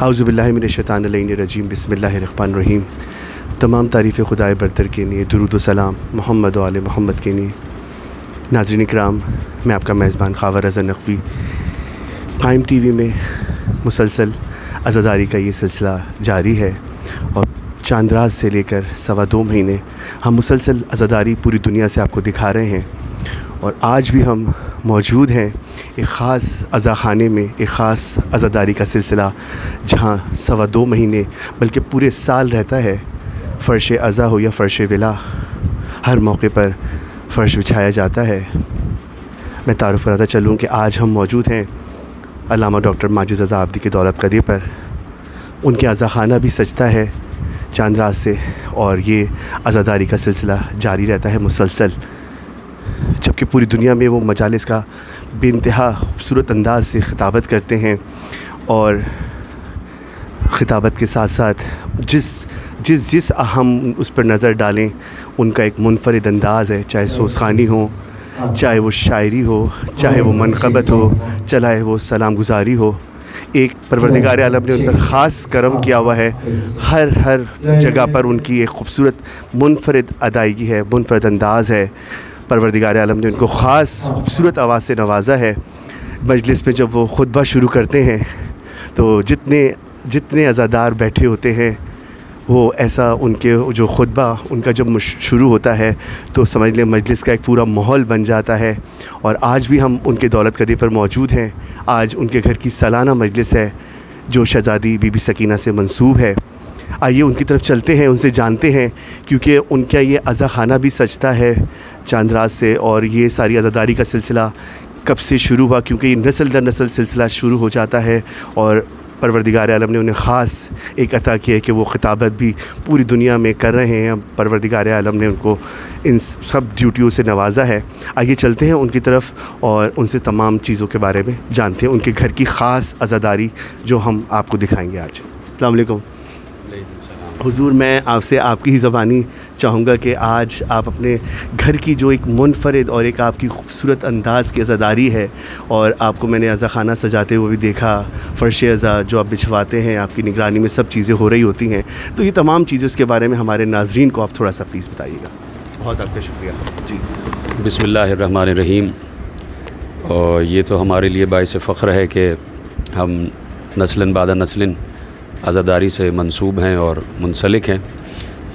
औज़ुबिल्लाहिमिनश्शैतानिर्रजीम बिस्मिल्लाहिर्रहमानिर्रहीम। तमाम तारीफ़ खुदाए बरतर के लिए दुरूद व सलाम मोहम्मद व आले मोहम्मद के लिए। नाज़रीन इकराम, मैं आपका मेज़बान ख़ावर रज़ा नक़वी। प्राइम टीवी में मुसलसल अज़ादारी का ये सिलसिला जारी है और चांदराज से लेकर 2.25 महीने हम मुसलसल अज़ादारी पूरी दुनिया से आपको दिखा रहे हैं। और आज भी हम मौजूद हैं एक ख़ास अज़ाख़ाने में, एक ख़ास अज़ादारी का सिलसिला जहाँ 2.25 महीने बल्कि पूरे साल रहता है। फ़र्श अज़ा हो या फ़र्श विला, हर मौके पर फ़र्श बिछाया जाता है। मैं तारुफ़ कराता चलूँ कि आज हम मौजूद हैं अल्लामा डॉक्टर माजिद रज़ा आब्दी के दौलत कदी पर। उनके अज़ाख़ाना भी सजता है चांदराज से और ये अज़ादारी का सिलसिला जारी रहता है मुसलसल, जबकि पूरी दुनिया में वो मजालिस का बेइंतहा खूबसूरत अंदाज़ से ख़िताबत करते हैं। और ख़िताबत के साथ साथ जिस हम उस पर नज़र डालें उनका एक मुनफ़रिद अंदाज़ है, चाहे सोज़ख़ानी हो, चाहे वो शायरी हो, चाहे वो मनक़बत हो, चाहे वो सलाम गुज़ारी हो। एक परवरदिगार आलम ने उन पर ख़ास करम किया हुआ है। हर जगह पर उनकी एक खूबसूरत मुनफ़रिद अदायगी है, मुनफ़रिद अंदाज़ है। परवरदिगार आलम ने उनको ख़ास खूबसूरत आवाज़ से नवाजा है। मजलिस में जब वो खुतबा शुरू करते हैं तो जितने अज़ादार बैठे होते हैं वो ऐसा उनके जो खुतबा उनका जब शुरू होता है तो समझ लें मजलिस का एक पूरा माहौल बन जाता है। और आज भी हम उनके दौलत कदी पर मौजूद हैं। आज उनके घर की सालाना मजलिस है जो शहज़ादी बीबी सकीना से मंसूब है। आइए उनकी तरफ चलते हैं, उनसे जानते हैं, क्योंकि उनका ये अज़ाख़ाना भी सजता है चांदराज से। और ये सारी अज़ादारी का सिलसिला कब से शुरू हुआ, क्योंकि ये नस्ल दर नस्ल सिलसिला शुरू हो जाता है और परवरदिगार आलम ने उन्हें ख़ास एक अता किया है कि वो ख़िताबत भी पूरी दुनिया में कर रहे हैं। परवरदिगार आलम ने उनको इन सब ड्यूटियों से नवाजा है। आइए चलते हैं उनकी तरफ और उनसे तमाम चीज़ों के बारे में जानते हैं, उनके घर की ख़ास अज़ादारी जो हम आपको दिखाएंगे आज। अस्सलाम वालेकुम हुज़ूर, मैं आपसे आपकी ही ज़बानी चाहूँगा कि आज आप अपने घर की जो एक मुनफ़रिद और एक आपकी खूबसूरत अंदाज़ की अज़ादारी है, और आपको मैंने अज़ाख़ाना सजाते हुए भी देखा, फ़र्श अज़ा जो आप बिछवाते हैं, आपकी निगरानी में सब चीज़ें हो रही होती हैं। तो ये तमाम चीज़ें उसके बारे में हमारे नाज़रीन को आप थोड़ा सा प्लीज़ बताइएगा। बहुत आपका शुक्रिया जी। बिस्मिल्लाहिर्रहमानिर्रहीम। और ये तो हमारे लिए बाइस फ़ख्र है कि हम नस्लन बाद नस्लन अज़ादारी से मंसूब हैं और मुंसलिक हैं।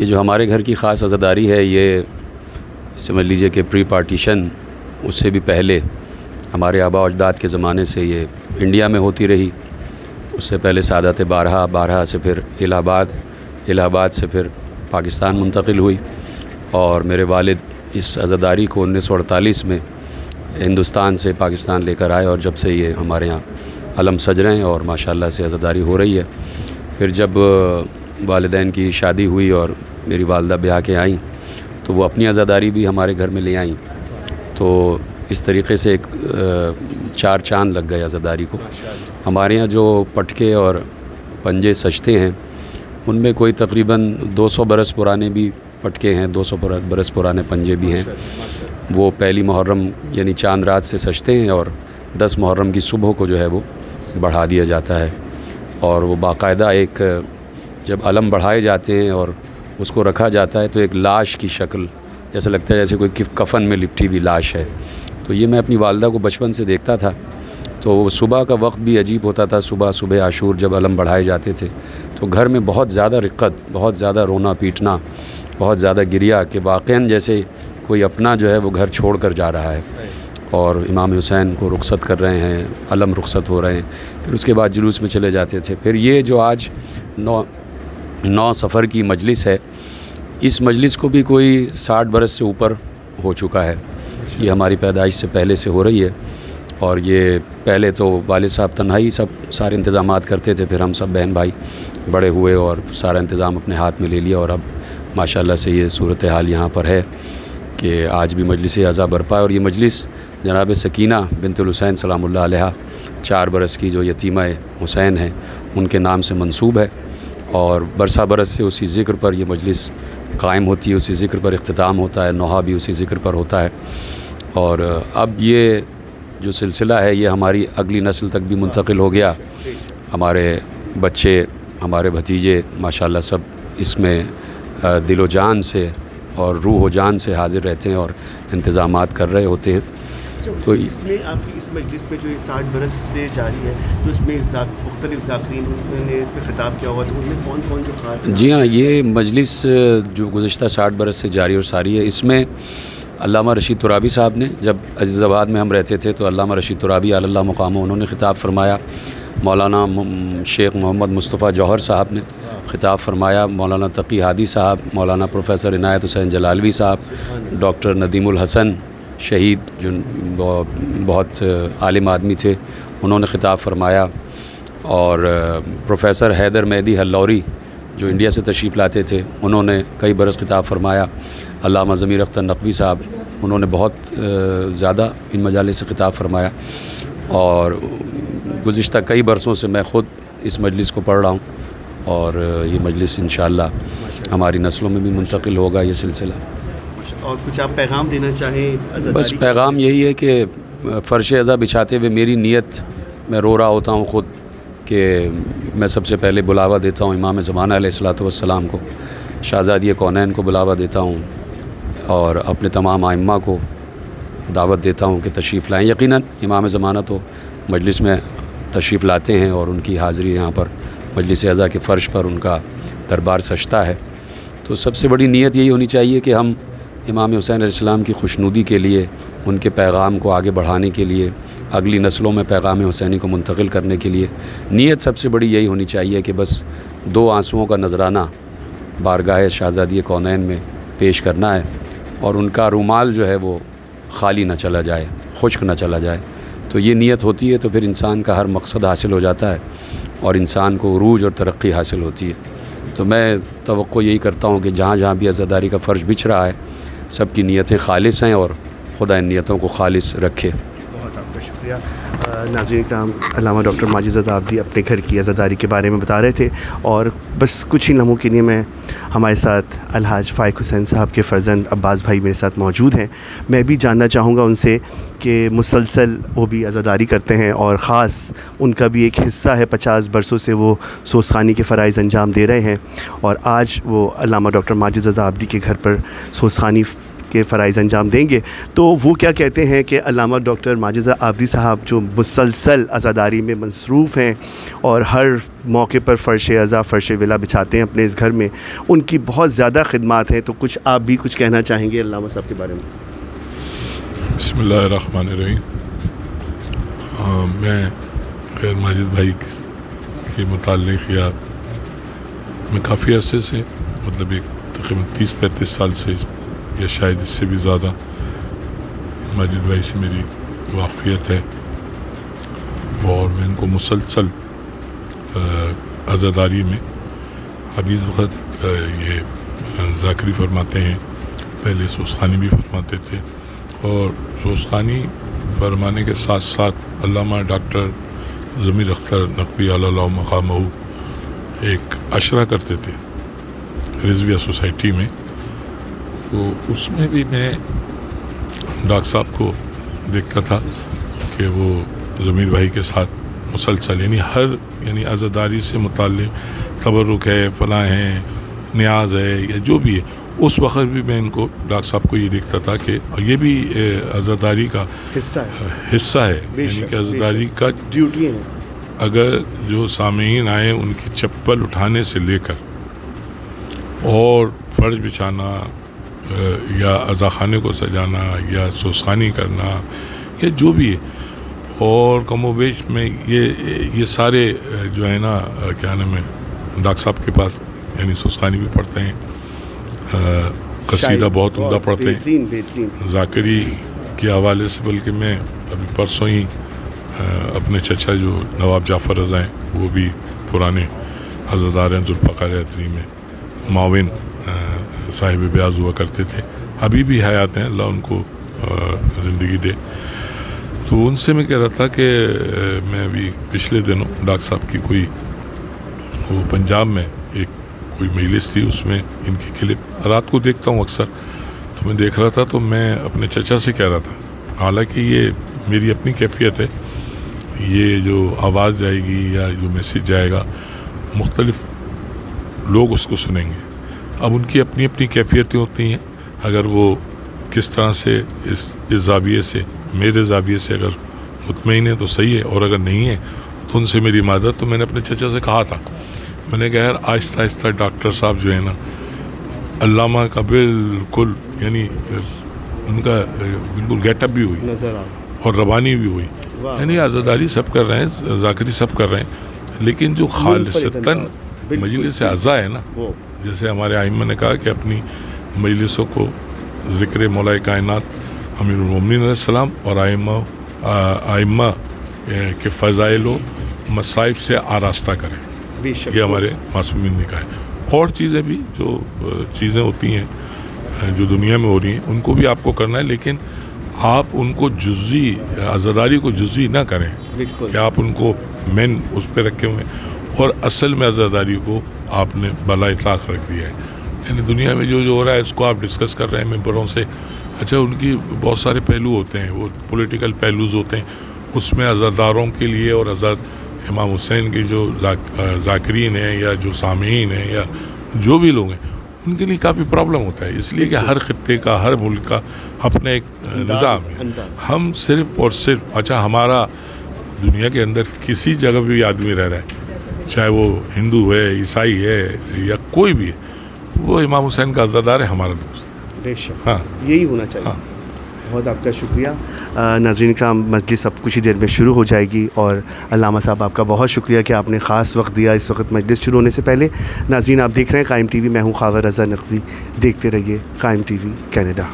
ये जो हमारे घर की ख़ास अज़ादारी है, ये समझ लीजिए कि प्री पार्टीशन, उससे भी पहले हमारे आबा अजदाद के ज़माने से ये इंडिया में होती रही। उससे पहले सादत बारहा से फिर इलाहाबाद से फिर पाकिस्तान मुंतकिल हुई। और मेरे वालिद इस अज़ादारी को 1948 में हिंदुस्तान से पाकिस्तान लेकर आए और जब से ये हमारे यहाँ अलम सज रहे हैं और माशाल्लाह से अज़ादारी हो रही है। फिर जब वालिदैन की शादी हुई और मेरी वालदा ब्याह के आईं तो वो अपनी अज़ादारी भी हमारे घर में ले आईं। तो इस तरीक़े से एक 4 चाँद लग गए अज़ादारी को। हमारे यहाँ जो पटके और पंजे सजते हैं उनमें कोई तकरीबन 200 बरस पुराने भी पटके हैं, 200 बरस पुराने पंजे भी हैं। वो पहली मुहर्रम यानी चांद रात से सजते हैं और 10 मुहर्रम की सुबह को जो है वो बढ़ा दिया जाता है। और वो बाकायदा एक जब अलम बढ़ाए जाते हैं और उसको रखा जाता है तो एक लाश की शक्ल जैसे लगता है जैसे कोई कफ़न में लिपटी हुई लाश है। तो ये मैं अपनी वालदा को बचपन से देखता था। तो सुबह का वक्त भी अजीब होता था। सुबह आशूर जब अलम बढ़ाए जाते थे तो घर में बहुत ज़्यादा रिक्कत, बहुत ज़्यादा रोना पीटना, बहुत ज़्यादा गिरिया कि वाक़ईन जैसे कोई अपना जो है वो घर छोड़ कर जा रहा है और इमाम हुसैन को रुखसत कर रहे हैं, अलम रुखसत हो रहे हैं। फिर उसके बाद जुलूस में चले जाते थे। फिर ये जो आज 9 सफ़र की मजलिस है, इस मजलिस को भी कोई 60 बरस से ऊपर हो चुका है। ये हमारी पैदाइश से पहले से हो रही है। और ये पहले तो वालिद साहब तन्हाई सब सारे इंतज़ामात करते थे, फिर हम सब बहन भाई बड़े हुए और सारा इंतज़ाम अपने हाथ में ले लिया। और अब माशाल्लाह से ये सूरत हाल यहाँ पर है कि आज भी मजलिस अज़ा बरपा है। और ये मजलिस जनाब सकीना बिनतुल हुसैन सलामुल्लाह अलैहा 4 बरस की जो यतीमा हुसैन है उनके नाम से मंसूब है। और बरसा बरस से उसी ज़िक्र पर यह मजलिस कायम होती है, उसी ज़िक्र पर इख्तिताम होता है, नौहा भी उसी ज़िक्र पर होता है। और अब ये जो सिलसिला है ये हमारी अगली नस्ल तक भी मुंतकिल हो गया। हमारे बच्चे, हमारे भतीजे माशाल्लाह सब इसमें दिलो जान से और रूह व जान से हाज़िर रहते हैं और इंतज़ामात कर रहे होते हैं। तो इसमें आपकी इस मजलिस में जो ये 60 बरस से जारी है, तो उसमें मुख्तलिफ ज़ाकिरीन ने इस पर ख़िताब किया हुआ, तो उनमें कौन कौन जो ख़ास? जी हाँ, ये मजलिस जो गुज़िश्ता 60 बरस से जारी और सारी है, इसमें अल्लामा रशीद तुराबी साहब ने, जब अज़ीज़ाबाद में हम रहते थे तो अल्लामा रशीद तुराबी अल्लाह मुक़ामो उन्होंने ख़िताब फरमाया। मौलाना शेख मोहम्मद मुस्तफ़ा जौहर साहब ने ख़िताब फरमाया। मौलाना तकी हादी साहब, मौलाना प्रोफेसर इनायत हुसैन जलालवी साहब, डॉक्टर नदीमुल हसन शहीद जो बहुत आलिम आदमी थे, उन्होंने ख़िताब फरमाया। और प्रोफेसर हैदर मेहदी हल्लौरी जो इंडिया से तशरीफ़ लाते थे, उन्होंने कई बरस ख़िताब फरमाया। अल्लामा ज़मीर अख्तर नकवी साहब, उन्होंने बहुत ज़्यादा इन मजालिस से ख़िताब फरमाया। और गुज़िश्ता कई बरसों से मैं ख़ुद इस मजलिस को पढ़ रहा हूँ और ये मजलिस इंशाअल्लाह हमारी नस्लों में भी मुंतकिल होगा ये सिलसिला। और कुछ आप पैगाम देना चाहें? बस पैगाम यही है कि फ़र्श अज़ा बिछाते हुए मेरी नीयत, मैं रो रहा होता हूँ ख़ुद कि मैं सबसे पहले बुलावा देता हूँ इमाम ज़माना अलैहिस्सलातु वस्सलाम को, शहज़ादी कौनैन को बुलावा देता हूँ और अपने तमाम आइम्मा को दावत देता हूँ कि तशरीफ़ लाएँ। यकीनन इमाम ज़माना तो मजलिस में तशरीफ़ लाते हैं और उनकी हाज़िरी यहाँ पर मजलिस अज़ा के फ़र्श पर उनका दरबार सजता है। तो सबसे बड़ी नीयत यही होनी चाहिए कि हम इमाम हुसैन अलैहिस्सलाम की खुशनुदी के लिए, उनके पैगाम को आगे बढ़ाने के लिए, अगली नस्लों में पैगाम हुसैनी को मुंतकिल करने के लिए नीयत सबसे बड़ी यही होनी चाहिए कि बस 2 आंसुओं का नजराना बारगाह शहज़ादी कौनैन में पेश करना है और उनका रुमाल जो है वो खाली ना चला जाए, खुश्क ना चला जाए। तो ये नीयत होती है तो फिर इंसान का हर मकसद हासिल हो जाता है और इंसान को उरूज और तरक्की हासिल होती है। तो मैं तवक्को यही करता हूँ कि जहाँ जहाँ भी अज़ादारी का फ़र्श बिछ रहा है, सबकी नीयतें खालिस हैं और खुदा इन नीयतों को खालिस रखे। बहुत आपका शुक्रिया। नाज़रीन इकराम, अल्लामा डॉक्टर माजिद रज़ा आब्दी अपने घर की अज़ादारी के बारे में बता रहे थे और बस कुछ ही लम्हों के लिए मैं हमारे साथ अलहाज फ़ाइक हुसैन साहब के फ़र्जंद अब्बास भाई मेरे साथ मौजूद हैं। मैं भी जानना चाहूँगा उनसे कि मुसलसल वो भी अज़ादारी करते हैं और ख़ास उनका भी एक हिस्सा है, 50 बरसों से वो सोसखानी के फ़राइज़ अंजाम दे रहे हैं और आज वो अल्लामा डॉक्टर माजिद रज़ा आब्दी के घर पर सोसखानी के फ़राइज़ अंजाम देंगे। तो वो क्या कहते हैं कि अल्लामा डॉक्टर माजिद आब्दी साहब जो मुसलसल अज़ादारी में मसरूफ़ हैं और हर मौके पर फ़र्श अज़ा, फ़र्श विला बिछाते हैं अपने इस घर में, उनकी बहुत ज़्यादा ख़िदमत हैं। तो कुछ आप भी कुछ कहना चाहेंगे अल्लामा साहब के बारे में? बिस्मिल्लाहिर्रहमानिर्रहीम। मैं खैर माजिद भाई के मुताल्लिक़ या मैं काफ़ी अरसे से, मतलब एक तकरीबन 30-35 साल से या शायद इससे भी ज़्यादा माजिद भाई से मेरी वाक़फ़ियत है और मैं इनको मुसलसल अज़ादारी में अभी इस वक्त ये ज़ाकरी फरमाते हैं, पहले सोसखानी भी फरमाते थे और सोसखानी फरमाने के साथ साथ अल्लामा डॉक्टर ज़मीर अख्तर नकवी अल्लाह मक़ामहू एक अशरा करते थे रिज़विया सोसाइटी में। तो उसमें भी मैं डॉक्टर साहब को देखता था कि वो ज़मीर भाई के साथ मुसलसल यानी अज़ादारी से मुताल्लिक़ तबरुक है, फ़लाँ है, न्याज है या जो भी है, उस वक़्त भी मैं इनको डॉक्टर साहब को ये देखता था कि ये भी अज़ादारी का हिस्सा है यानी कि अज़ादारी का ड्यूटी है। अगर जो सामीन आए उनकी चप्पल उठाने से लेकर और फ़र्श बिछाना या अज़ा खाने को सजाना या सोसखानी करना या जो भी है, और कमोबेश में ये सारे जो है ना क्या नाम है, डॉक्टर साहब के पास यानी सोसखानी भी पढ़ते हैं, कसीदा बहुत उम्दा पढ़ते हैं ज़ाकरी के हवाले से। बल्कि मैं अभी परसों ही अपने चचा जो नवाब जाफ़र रज़ा हैं, वो भी पुराने अज़ादार हैं, ज़ुल्फ़िकार अतरी में माविन साहिब ब्याज हुआ करते थे, अभी भी हयात हैं, अल्लाह उनको ज़िंदगी दे। तो उनसे मैं कह रहा था कि मैं अभी पिछले दिनों डॉक्टर साहब की कोई वो पंजाब में एक कोई मजलिस थी, उसमें इनकी क्लिप रात को देखता हूँ अक्सर, तो मैं देख रहा था तो मैं अपने चचा से कह रहा था हालांकि ये मेरी अपनी कैफियत है, ये जो आवाज़ जाएगी या जो मैसेज जाएगा मुख्तलिफ लोग उसको सुनेंगे। अब उनकी अपनी अपनी कैफियतें होती हैं, अगर वो किस तरह से इस जाविये से, मेरे जाविये से अगर मुतमईन है तो सही है, और अगर नहीं है तो उनसे मेरी मदद। तो मैंने अपने चचा से कहा था, मैंने कहा यार आहिस्ता आहिस्ता डॉक्टर साहब जो है ना, अल्लामा का बिल्कुल यानी उनका बिल्कुल गेटअप भी हुई और रवानी भी हुई, यानी आज़ादारी सब कर रहे हैं, ज़ाकरी सब कर रहे हैं, लेकिन जो खालिसतन मजलिस आज़ा है ना, जैसे हमारे आइम्मा ने कहा कि अपनी मजलिसों को ज़िक्र मौलाए कायनात अमीरुल मोमिनीन अलैहिस्सलाम और आइम्मा के फ़ज़ाइल व मसाइब से आरास्ता करें, ये हमारे मासूमीन ने कहा है। और चीज़ें भी जो चीज़ें होती हैं जो दुनिया में हो रही हैं उनको भी आपको करना है, लेकिन आप उनको जुज़ी आज़ादारी को जुज़ी ना करें कि आप उनको मेन उस पर रखे हुए हैं और असल में आज़ादारी को आपने बला इतलाक़ रख दिया है। यानी दुनिया में जो हो रहा है इसको आप डिस्कस कर रहे हैं मेंबरों से, अच्छा उनकी बहुत सारे पहलू होते हैं, वो पॉलिटिकल पहलूज होते हैं, उसमें अज़ादारों के लिए और आज़ाद इमाम हुसैन के जो ज़ाकिरीन हैं या जो सामीन हैं या जो भी लोग हैं उनके लिए काफ़ी प्रॉब्लम होता है, इसलिए कि हर खित्ते का, हर मुल्क का अपना एक निज़ाम है। हम सिर्फ और सिर्फ, अच्छा हमारा दुनिया के अंदर किसी जगह भी आदमी रह रहा है, चाहे वो हिंदू है, ईसाई है या कोई भी है, वो इमाम हुसैन का अज़ादार है, हमारा दोस्त। बेशक, हाँ यही होना चाहिए। हाँ। बहुत आपका शुक्रिया। नाज़रीन इकराम, मजलिस अब कुछ ही देर में शुरू हो जाएगी और अल्लामा साहब आपका बहुत शुक्रिया कि आपने ख़ास वक्त दिया इस वक्त मजलिस शुरू होने से पहले। नाज़रीन आप देख रहे हैं कायम टीवी, मैं हूँ ख़ावर रज़ा नक़वी, देखते रहिए कायम टीवी कनाडा।